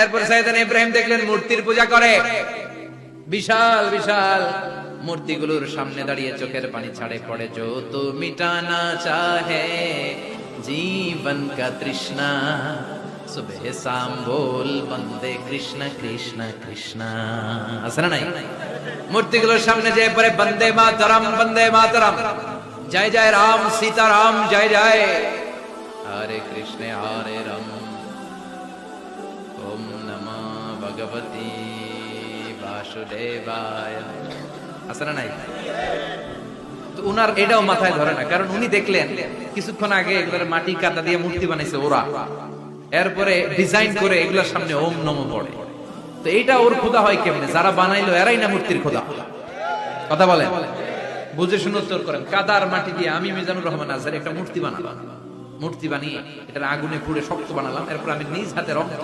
এরপর সাইয়েদনা ইব্রাহিম দেখলেন মূর্তির পূজা করে, বিশাল বিশাল মূর্তিগুলোর সামনে দাঁড়িয়ে চোখের পানি ছাড়ে পড়ে। जो तो मिटाना चाहे जीवन का तृष्णा सुबह शाम बोल बंदे कृष्ण कृष्ण कृष्ण। আছে না নাই? মূর্তিগুলোর সামনে যে পড়ে বন্দে মাতরম বন্দে মাতরম, জয় জয় রাম সীতারাম জয় জয়, হরে কৃষ্ণ হরে রাম, ওম নমঃ ভগবতী বাসুদেবায়। আছে না নাই? তো উনার এটাও মাথায় ধরে না, কারণ উনি দেখলেন কিছুক্ষণ আগে এগুলোর মাটি কাদা দিয়ে মূর্তি বানাইছে ওরা, এরপরে ডিজাইন করে এগুলোর সামনে ওম নমঃ পড়ে। তো এইটা ওর খোদা হয় কেমনে? যারা বানাইলো এরাই না মূর্তির খোদা? কথা বলেন, বুঝে শুনে উত্তর করেন। কাদার মাটি দিয়ে আমি মিজানুর রহমান আজহার একটা মূর্তি বানালাম, মূর্তি বানিয়ে এটার আগুনে পুড়ে শক্ত বানালাম, এরপর আমি নিজ হাতে রক্ত